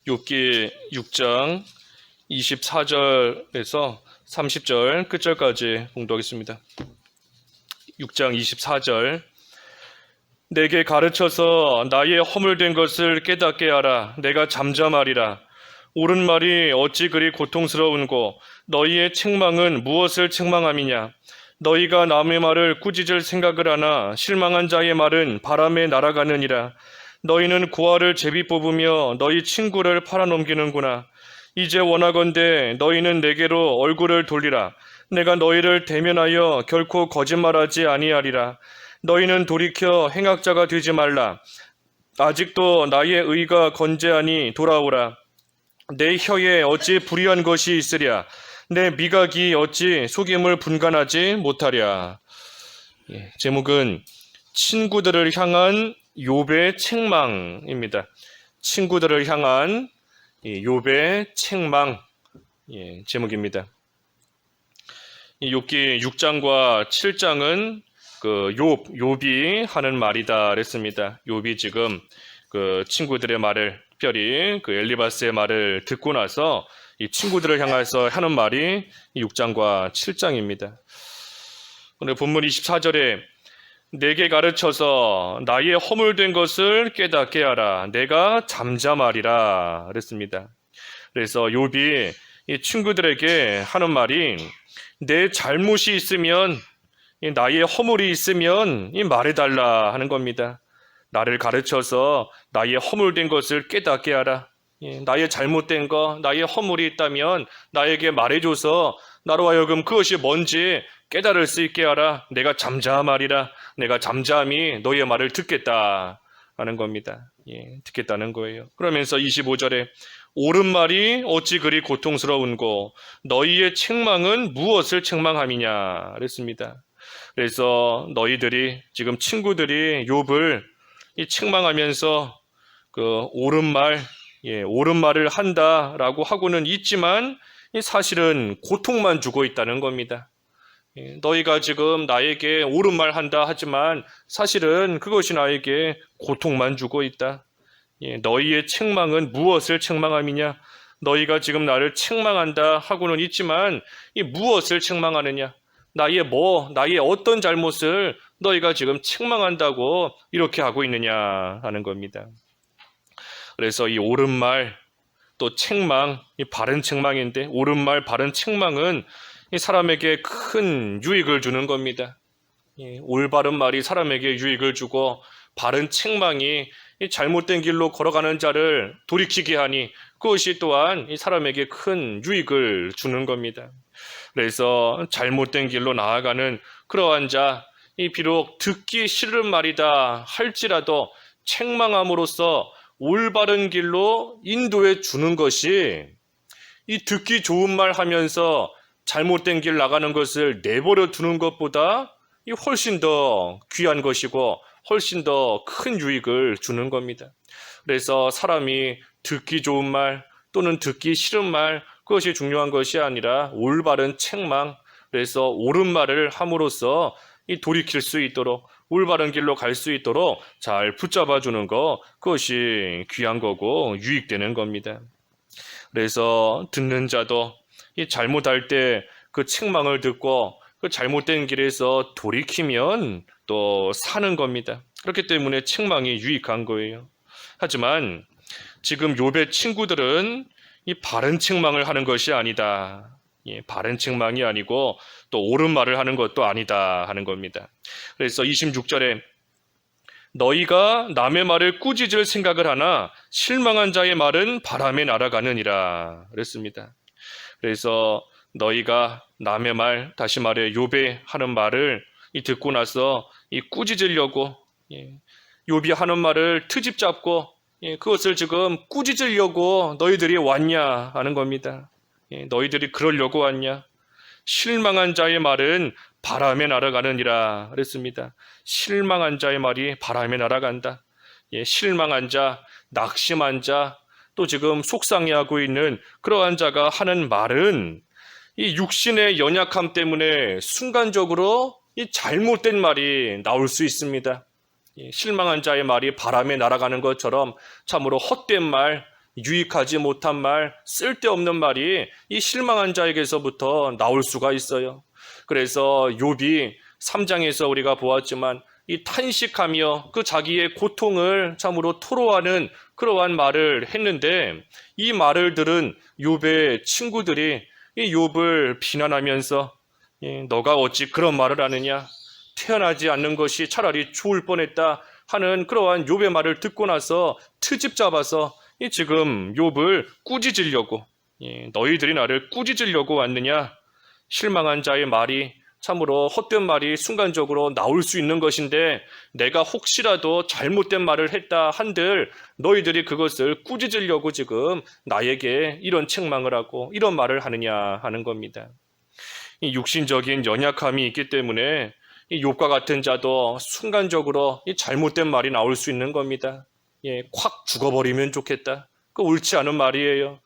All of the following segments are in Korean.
욥기 6장 24절에서 30절 끝절까지 공독하겠습니다. 6장 24절 내게 가르쳐서 나의 허물된 것을 깨닫게 하라. 내가 잠잠하리라. 옳은 말이 어찌 그리 고통스러운고 너희의 책망은 무엇을 책망함이냐. 너희가 남의 말을 꾸짖을 생각을 하나 실망한 자의 말은 바람에 날아가느니라. 너희는 고아를 제비 뽑으며 너희 친구를 팔아넘기는구나. 이제 원하건대 너희는 내게로 얼굴을 돌리라. 내가 너희를 대면하여 결코 거짓말하지 아니하리라. 너희는 돌이켜 행악자가 되지 말라. 아직도 나의 의가 건재하니 돌아오라. 내 혀에 어찌 불의한 것이 있으랴. 내 미각이 어찌 속임을 분간하지 못하랴. 제목은 친구들을 향한 욥의 책망입니다. 친구들을 향한 욥의 책망 제목입니다. 욥기 6장과 7장은 욥이 하는 말이다 그랬습니다. 욥이 지금 그 친구들의 말을, 특별히 그 엘리바스의 말을 듣고 나서 이 친구들을 향해서 하는 말이 6장과 7장입니다. 오늘 본문 24절에 내게 가르쳐서 나의 허물된 것을 깨닫게 하라. 내가 잠잠하리라 그랬습니다. 그래서 욥이 이 친구들에게 하는 말이 내 잘못이 있으면, 나의 허물이 있으면 말해달라 하는 겁니다. 나를 가르쳐서 나의 허물된 것을 깨닫게 하라. 나의 잘못된 거, 나의 허물이 있다면 나에게 말해줘서 나로 하여금 그것이 뭔지 깨달을 수 있게 하라. 내가 잠잠하리라. 내가 잠잠히 너의 말을 듣겠다 하는 겁니다. 듣겠다는 거예요. 그러면서 25절에 옳은 말이 어찌 그리 고통스러운고 너희의 책망은 무엇을 책망함이냐 그랬습니다. 그래서 너희들이 지금 친구들이 욥을 책망하면서 그 옳은 말을 한다라고 하고는 있지만 사실은 고통만 주고 있다는 겁니다. 너희가 지금 나에게 옳은 말 한다 하지만 사실은 그것이 나에게 고통만 주고 있다. 너희의 책망은 무엇을 책망함이냐? 너희가 지금 나를 책망한다 하고는 있지만 무엇을 책망하느냐? 나의 어떤 잘못을 너희가 지금 책망한다고 이렇게 하고 있느냐 하는 겁니다. 그래서 이 옳은 말, 또 책망, 이 바른 책망인데 옳은 말, 바른 책망은 이 사람에게 큰 유익을 주는 겁니다. 올바른 말이 사람에게 유익을 주고 바른 책망이 이 잘못된 길로 걸어가는 자를 돌이키게 하니 그것이 또한 이 사람에게 큰 유익을 주는 겁니다. 그래서 잘못된 길로 나아가는 그러한 자, 이 비록 듣기 싫은 말이다 할지라도 책망함으로써 올바른 길로 인도해 주는 것이 이 듣기 좋은 말 하면서 잘못된 길 나가는 것을 내버려 두는 것보다 훨씬 더 귀한 것이고 훨씬 더 큰 유익을 주는 겁니다. 그래서 사람이 듣기 좋은 말 또는 듣기 싫은 말 그것이 중요한 것이 아니라 올바른 책망, 그래서 옳은 말을 함으로써 돌이킬 수 있도록 올바른 길로 갈 수 있도록 잘 붙잡아 주는 것, 그것이 귀한 거고 유익되는 겁니다. 그래서 듣는 자도 이 잘못할 때 그 책망을 듣고 그 잘못된 길에서 돌이키면 또 사는 겁니다. 그렇기 때문에 책망이 유익한 거예요. 하지만 지금 욥의 친구들은 이 바른 책망을 하는 것이 아니다. 바른 책망이 아니고 또 옳은 말을 하는 것도 아니다 하는 겁니다. 그래서 26절에 너희가 남의 말을 꾸짖을 생각을 하나 실망한 자의 말은 바람에 날아가느니라 그랬습니다. 그래서 너희가 남의 말, 다시 말해 욥이 하는 말을 듣고 나서 꾸짖으려고, 욥이 하는 말을 트집 잡고 그것을 지금 꾸짖으려고 너희들이 왔냐 하는 겁니다. 너희들이 그러려고 왔냐? 실망한 자의 말은 바람에 날아가느니라 그랬습니다. 실망한 자의 말이 바람에 날아간다. 실망한 자, 낙심한 자, 또 지금 속상해하고 있는 그러한 자가 하는 말은 이 육신의 연약함 때문에 순간적으로 이 잘못된 말이 나올 수 있습니다. 실망한 자의 말이 바람에 날아가는 것처럼 참으로 헛된 말, 유익하지 못한 말, 쓸데없는 말이 이 실망한 자에게서부터 나올 수가 있어요. 그래서 욥이 3장에서 우리가 보았지만 이 탄식하며 그 자기의 고통을 참으로 토로하는 그러한 말을 했는데, 이 말을 들은 욥의 친구들이 이 욥을 비난하면서 너가 어찌 그런 말을 하느냐, 태어나지 않는 것이 차라리 좋을 뻔했다 하는 그러한 욥의 말을 듣고 나서 트집 잡아서 지금 욥을 꾸짖으려고, 너희들이 나를 꾸짖으려고 왔느냐, 실망한 자의 말이 참으로 헛된 말이 순간적으로 나올 수 있는 것인데, 내가 혹시라도 잘못된 말을 했다 한들 너희들이 그것을 꾸짖으려고 지금 나에게 이런 책망을 하고 이런 말을 하느냐 하는 겁니다. 이 육신적인 연약함이 있기 때문에 이 욥과 같은 자도 순간적으로 이 잘못된 말이 나올 수 있는 겁니다. 콱 죽어버리면 좋겠다. 그 옳지 않은 말이에요.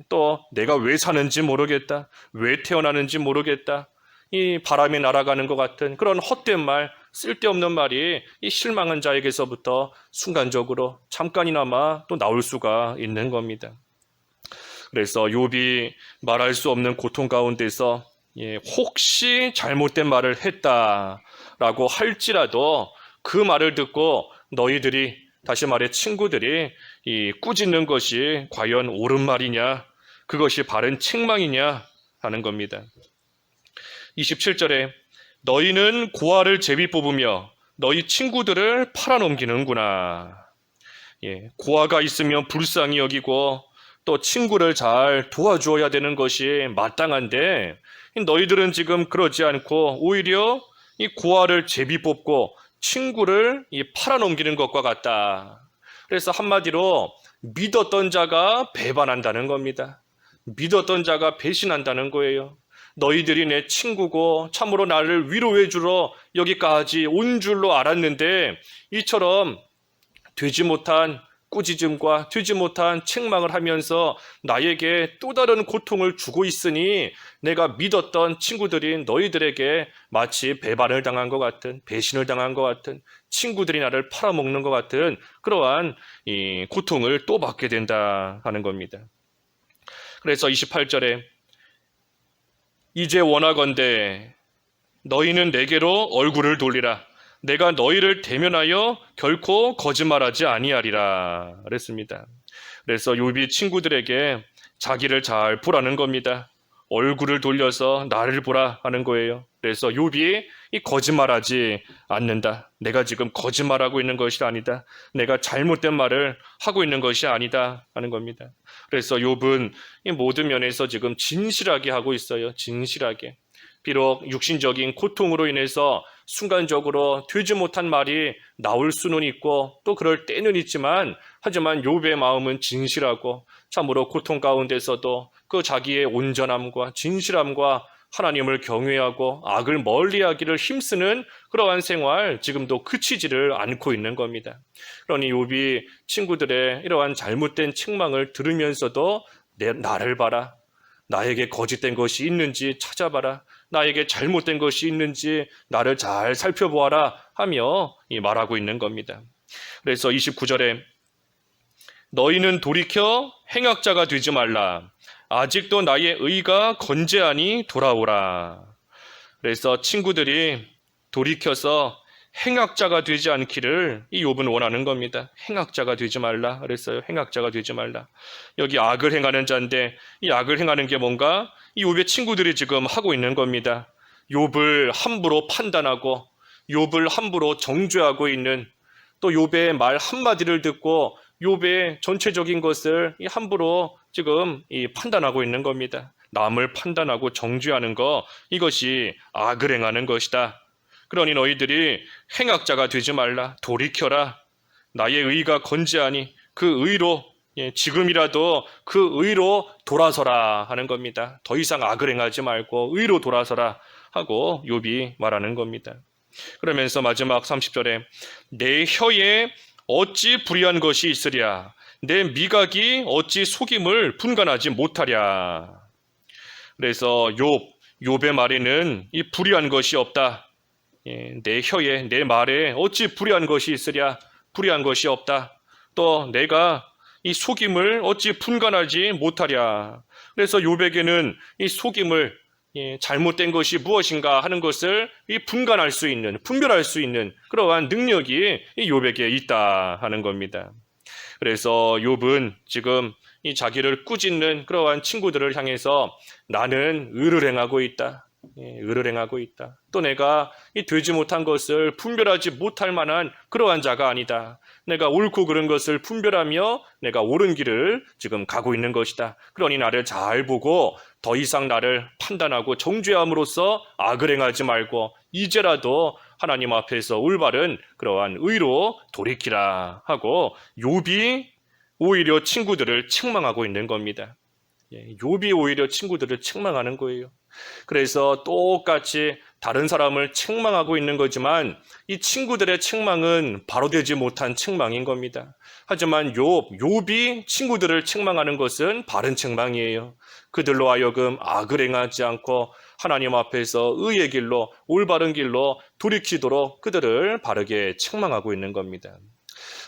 또 내가 왜 사는지 모르겠다. 왜 태어나는지 모르겠다. 이 바람에 날아가는 것 같은 그런 헛된 말, 쓸데없는 말이 이 실망한 자에게서부터 순간적으로 잠깐이나마 또 나올 수가 있는 겁니다. 그래서 욥이 말할 수 없는 고통 가운데서 혹시 잘못된 말을 했다라고 할지라도 그 말을 듣고 너희들이, 다시 말해 친구들이 이 꾸짖는 것이 과연 옳은 말이냐, 그것이 바른 책망이냐 하는 겁니다. 27절에 너희는 고아를 제비 뽑으며 너희 친구들을 팔아넘기는구나. 고아가 있으면 불쌍히 여기고 또 친구를 잘 도와주어야 되는 것이 마땅한데, 너희들은 지금 그러지 않고 오히려 이 고아를 제비 뽑고 친구를 팔아넘기는 것과 같다. 그래서 한마디로 믿었던 자가 배반한다는 겁니다. 믿었던 자가 배신한다는 거예요. 너희들이 내 친구고 참으로 나를 위로해 주러 여기까지 온 줄로 알았는데, 이처럼 되지 못한 꾸짖음과 되지 못한 책망을 하면서 나에게 또 다른 고통을 주고 있으니, 내가 믿었던 친구들인 너희들에게 마치 배반을 당한 것 같은, 배신을 당한 것 같은, 친구들이 나를 팔아먹는 것 같은 그러한 이 고통을 또 받게 된다 하는 겁니다. 그래서 28절에 이제 원하건대 너희는 내게로 얼굴을 돌리라. 내가 너희를 대면하여 결코 거짓말하지 아니하리라 그랬습니다. 그래서 욥이 친구들에게 자기를 잘 보라는 겁니다. 얼굴을 돌려서 나를 보라 하는 거예요. 그래서 욥이 이 거짓말하지 않는다. 내가 지금 거짓말하고 있는 것이 아니다. 내가 잘못된 말을 하고 있는 것이 아니다 하는 겁니다. 그래서 욥은 이 모든 면에서 지금 진실하게 하고 있어요. 진실하게. 비록 육신적인 고통으로 인해서 순간적으로 되지 못한 말이 나올 수는 있고 또 그럴 때는 있지만, 하지만 욥의 마음은 진실하고 참으로 고통 가운데서도 그 자기의 온전함과 진실함과 하나님을 경외하고 악을 멀리하기를 힘쓰는 그러한 생활, 지금도 그치지를 않고 있는 겁니다. 그러니 욥이 친구들의 이러한 잘못된 책망을 들으면서도 나를 봐라, 나에게 거짓된 것이 있는지 찾아봐라, 나에게 잘못된 것이 있는지 나를 잘 살펴보아라 하며 말하고 있는 겁니다. 그래서 29절에 너희는 돌이켜 행악자가 되지 말라. 아직도 나의 의가 건재하니 돌아오라. 그래서 친구들이 돌이켜서 행악자가 되지 않기를 이 욥은 원하는 겁니다. 행악자가 되지 말라 그랬어요. 행악자가 되지 말라. 여기 악을 행하는 자인데 이 악을 행하는 게 뭔가? 이 욥의 친구들이 지금 하고 있는 겁니다. 욥을 함부로 판단하고 욥을 함부로 정죄하고 있는, 또 욥의 말 한마디를 듣고 욥의 전체적인 것을 함부로 지금 판단하고 있는 겁니다. 남을 판단하고 정죄하는 것, 이것이 악을 행하는 것이다. 그러니 너희들이 행악자가 되지 말라. 돌이켜라. 나의 의가 건재하니 그 의로, 지금이라도 그 의로 돌아서라 하는 겁니다. 더 이상 악을 행하지 말고 의로 돌아서라 하고 욥이 말하는 겁니다. 그러면서 마지막 30절에 내 혀에 어찌 불의한 것이 있으랴. 내 미각이 어찌 속임을 분간하지 못하랴. 그래서 욥의 말에는 이 불의한 것이 없다. 내 혀에, 내 말에 어찌 불의한 것이 있으랴. 불의한 것이 없다. 또 내가 이 속임을 어찌 분간하지 못하랴. 그래서 욥에게는 이 속임을 잘못된 것이 무엇인가 하는 것을 분간할 수 있는, 분별할 수 있는 그러한 능력이 이 욥에게 있다 하는 겁니다. 그래서 욥은 지금 이 자기를 꾸짖는 그러한 친구들을 향해서 나는 의를 행하고 있다. 의를 행하고 있다. 또 내가 이 되지 못한 것을 분별하지 못할 만한 그러한 자가 아니다. 내가 옳고 그른 것을 분별하며 내가 옳은 길을 지금 가고 있는 것이다. 그러니 나를 잘 보고 더 이상 나를 판단하고 정죄함으로써 악을 행하지 말고 이제라도 하나님 앞에서 올바른 그러한 의로 돌이키라 하고 욥이 오히려 친구들을 책망하고 있는 겁니다. 욥이 오히려 친구들을 책망하는 거예요. 그래서 똑같이 다른 사람을 책망하고 있는 거지만 이 친구들의 책망은 바로 되지 못한 책망인 겁니다. 하지만 욥이 친구들을 책망하는 것은 바른 책망이에요. 그들로 하여금 악을 행하지 않고 하나님 앞에서 의의 길로 올바른 길로 돌이키도록 그들을 바르게 책망하고 있는 겁니다.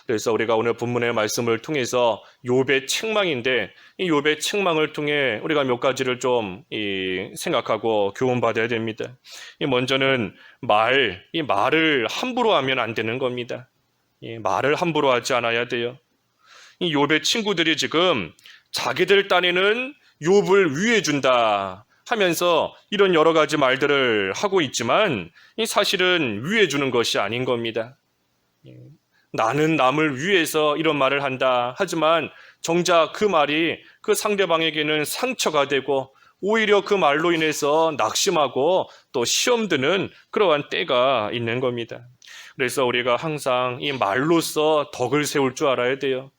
그래서 우리가 오늘 본문의 말씀을 통해서 욥의 책망인데 이 욥의 책망을 통해 우리가 몇 가지를 좀 생각하고 교훈받아야 됩니다. 먼저는 이 말을 함부로 하면 안 되는 겁니다. 말을 함부로 하지 않아야 돼요. 이 욥의 친구들이 지금 자기들 딴에는 욥을 위해 준다 하면서 이런 여러 가지 말들을 하고 있지만 이 사실은 위해 주는 것이 아닌 겁니다. 나는 남을 위해서 이런 말을 한다. 하지만 정작 그 말이 그 상대방에게는 상처가 되고 오히려 그 말로 인해서 낙심하고 또 시험 드는 그러한 때가 있는 겁니다. 그래서 우리가 항상 이 말로써 덕을 세울 줄 알아야 돼요.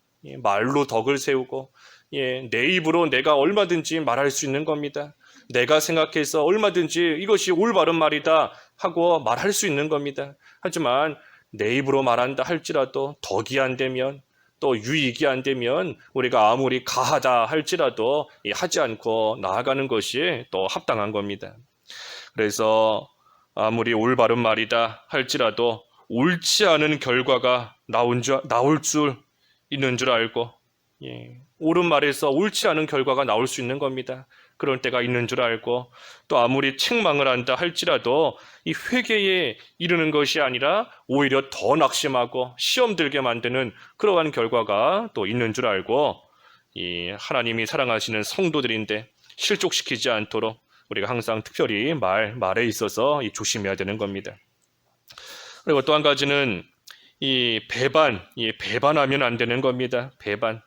말로 덕을 세우고 내 입으로 내가 얼마든지 말할 수 있는 겁니다. 내가 생각해서 얼마든지 이것이 올바른 말이다 하고 말할 수 있는 겁니다. 하지만 내 입으로 말한다 할지라도 덕이 안 되면 또 유익이 안 되면 우리가 아무리 가하다 할지라도 하지 않고 나아가는 것이 또 합당한 겁니다. 그래서 아무리 올바른 말이다 할지라도 옳지 않은 결과가 나올 줄 있는 줄 알고 옳은 말에서 옳지 않은 결과가 나올 수 있는 겁니다. 그럴 때가 있는 줄 알고 또 아무리 책망을 한다 할지라도 이 회개에 이르는 것이 아니라 오히려 더 낙심하고 시험 들게 만드는 그러한 결과가 또 있는 줄 알고 이 하나님이 사랑하시는 성도들인데 실족시키지 않도록 우리가 항상 특별히 말에 있어서 조심해야 되는 겁니다. 그리고 또 한 가지는 배반하면 안 되는 겁니다. 배반.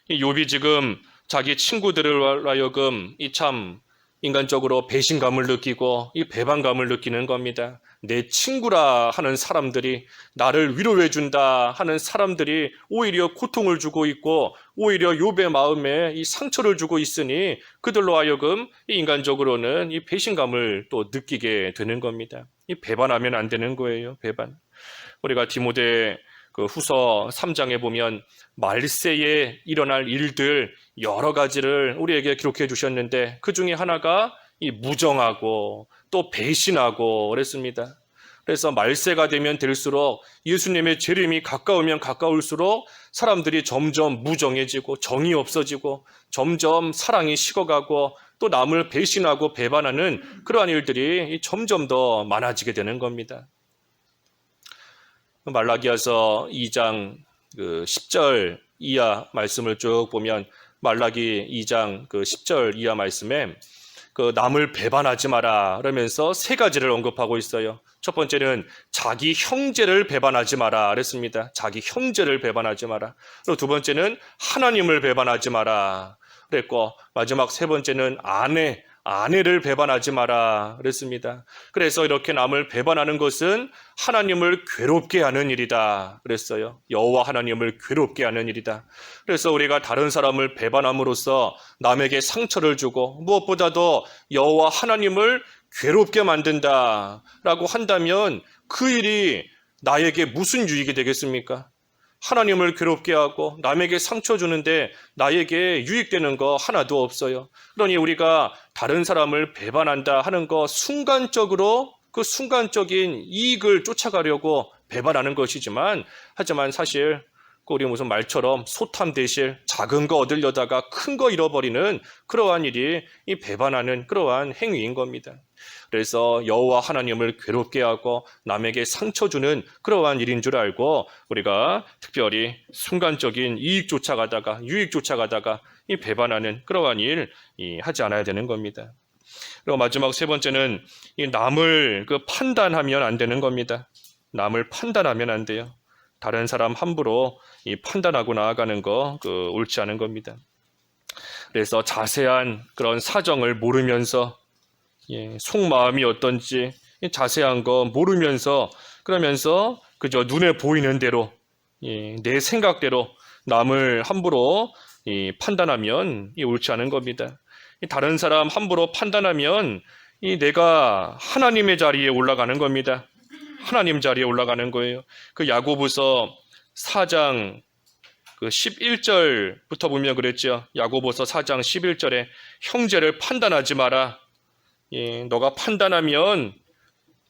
이 욥이 지금 자기 친구들을 하여금 참 인간적으로 배신감을 느끼고 이 배반감을 느끼는 겁니다. 내 친구라 하는 사람들이 나를 위로해 준다 하는 사람들이 오히려 고통을 주고 있고 오히려 욥의 마음에 이 상처를 주고 있으니 그들로 하여금 인간적으로는 이 배신감을 또 느끼게 되는 겁니다. 이 배반하면 안 되는 거예요. 배반. 우리가 디모데 후서 3장에 보면 말세에 일어날 일들 여러 가지를 우리에게 기록해 주셨는데 그 중에 하나가 이 무정하고 또 배신하고 그랬습니다. 그래서 말세가 되면 될수록 예수님의 재림이 가까우면 가까울수록 사람들이 점점 무정해지고 정이 없어지고 점점 사랑이 식어가고 또 남을 배신하고 배반하는 그러한 일들이 점점 더 많아지게 되는 겁니다. 말라기야서 2장 10절 이하 말씀을 쭉 보면 말라기 2장 10절 이하 말씀에 남을 배반하지 마라 그러면서 세 가지를 언급하고 있어요. 첫 번째는 자기 형제를 배반하지 마라 그랬습니다. 자기 형제를 배반하지 마라. 그리고 두 번째는 하나님을 배반하지 마라 그랬고 마지막 세 번째는 아내를 배반하지 마라 그랬습니다. 그래서 이렇게 남을 배반하는 것은 하나님을 괴롭게 하는 일이다 그랬어요. 여호와 하나님을 괴롭게 하는 일이다. 그래서 우리가 다른 사람을 배반함으로써 남에게 상처를 주고 무엇보다도 여호와 하나님을 괴롭게 만든다라고 한다면 그 일이 나에게 무슨 유익이 되겠습니까? 하나님을 괴롭게 하고 남에게 상처 주는데 나에게 유익되는 거 하나도 없어요. 그러니 우리가 다른 사람을 배반한다 하는 거 순간적으로 그 순간적인 이익을 쫓아가려고 배반하는 것이지만 하지만 사실 우리 무슨 말처럼 소탐대실 작은 거 얻으려다가 큰 거 잃어버리는 그러한 일이 이 배반하는 그러한 행위인 겁니다. 그래서 여호와 하나님을 괴롭게 하고 남에게 상처 주는 그러한 일인 줄 알고 우리가 특별히 순간적인 이익 쫓아가다가 유익 쫓아가다가 이 배반하는 그러한 일 하지 않아야 되는 겁니다. 그리고 마지막 세 번째는 이 남을 판단하면 안 되는 겁니다. 남을 판단하면 안 돼요. 다른 사람 함부로 이 판단하고 나아가는 거 옳지 않은 겁니다. 그래서 자세한 그런 사정을 모르면서 속마음이 어떤지 자세한 거 모르면서 그러면서 그저 눈에 보이는 대로 내 생각대로 남을 함부로 판단하면 옳지 않은 겁니다. 다른 사람 함부로 판단하면 내가 하나님의 자리에 올라가는 겁니다. 하나님 자리에 올라가는 거예요. 그 야고보서 4장 11절부터 보면 그랬죠. 야고보서 4장 11절에 형제를 판단하지 마라. 너가 판단하면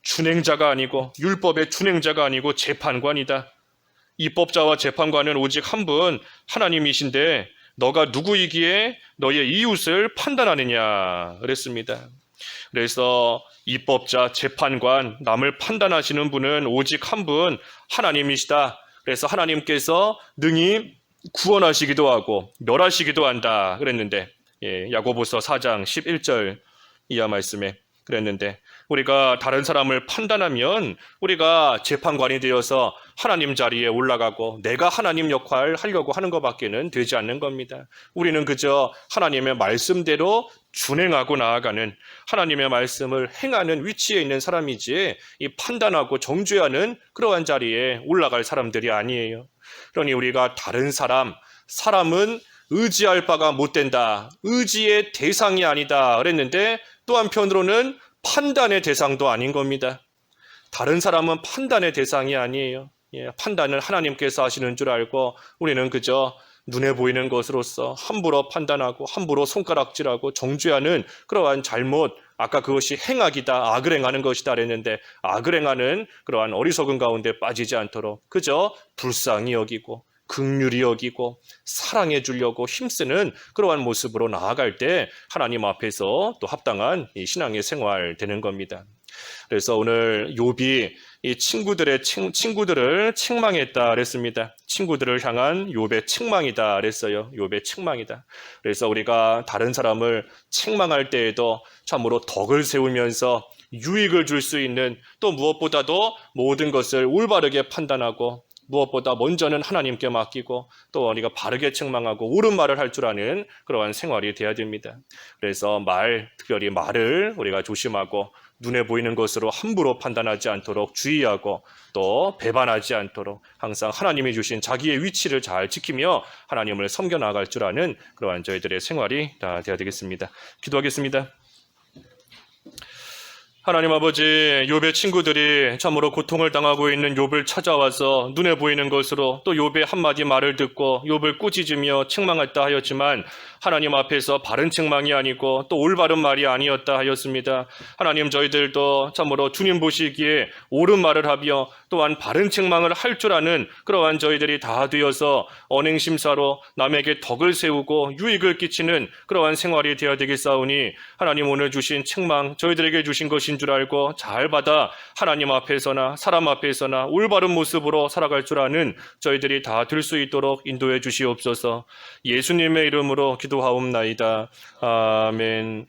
준행자가 아니고 율법의 준행자가 아니고 재판관이다. 입법자와 재판관은 오직 한 분 하나님이신데 너가 누구이기에 너의 이웃을 판단하느냐 그랬습니다. 그래서 입법자, 재판관, 남을 판단하시는 분은 오직 한 분 하나님이시다. 그래서 하나님께서 능히 구원하시기도 하고 멸하시기도 한다 그랬는데 야고보서 4장 11절 이하 말씀에 그랬는데 우리가 다른 사람을 판단하면 우리가 재판관이 되어서 하나님 자리에 올라가고 내가 하나님 역할을 하려고 하는 것밖에는 되지 않는 겁니다. 우리는 그저 하나님의 말씀대로 준행하고 나아가는 하나님의 말씀을 행하는 위치에 있는 사람이지 이 판단하고 정죄하는 그러한 자리에 올라갈 사람들이 아니에요. 그러니 우리가 다른 사람은 의지할 바가 못 된다. 의지의 대상이 아니다 그랬는데 또 한편으로는 판단의 대상도 아닌 겁니다. 다른 사람은 판단의 대상이 아니에요. 판단을 하나님께서 하시는 줄 알고 우리는 그저 눈에 보이는 것으로서 함부로 판단하고 함부로 손가락질하고 정죄하는 그러한 잘못, 아까 그것이 행악이다, 악을 행하는 것이다 그랬는데 악을 행하는 그러한 어리석은 가운데 빠지지 않도록 그저 불쌍히 여기고 긍휼히 여기고 사랑해 주려고 힘쓰는 그러한 모습으로 나아갈 때 하나님 앞에서 또 합당한 이 신앙의 생활 되는 겁니다. 그래서 오늘 욥이 이 친구들을 책망했다 그랬습니다. 친구들을 향한 욥의 책망이다 그랬어요. 욥의 책망이다. 그래서 우리가 다른 사람을 책망할 때에도 참으로 덕을 세우면서 유익을 줄 수 있는 또 무엇보다도 모든 것을 올바르게 판단하고 무엇보다 먼저는 하나님께 맡기고 또 우리가 바르게 책망하고 옳은 말을 할 줄 아는 그러한 생활이 돼야 됩니다. 그래서 특별히 말을 우리가 조심하고 눈에 보이는 것으로 함부로 판단하지 않도록 주의하고 또 배반하지 않도록 항상 하나님이 주신 자기의 위치를 잘 지키며 하나님을 섬겨 나갈 줄 아는 그러한 저희들의 생활이 다 되어야 되겠습니다. 기도하겠습니다. 하나님 아버지, 욥의 친구들이 참으로 고통을 당하고 있는 욥을 찾아와서 눈에 보이는 것으로 또 욥의 한마디 말을 듣고 욥을 꾸짖으며 책망했다 하였지만 하나님 앞에서 바른 책망이 아니고 또 올바른 말이 아니었다 하였습니다. 하나님, 저희들도 참으로 주님 보시기에 옳은 말을 하며 또한 바른 책망을 할 줄 아는 그러한 저희들이 다 되어서 언행심사로 남에게 덕을 세우고 유익을 끼치는 그러한 생활이 되어야 되겠사오니 하나님, 오늘 주신 책망 저희들에게 주신 것인 줄 알고 잘 받아 하나님 앞에서나 사람 앞에서나 올바른 모습으로 살아갈 줄 아는 저희들이 다 될 수 있도록 인도해 주시옵소서. 예수님의 이름으로 기도하옵나이다. 아멘.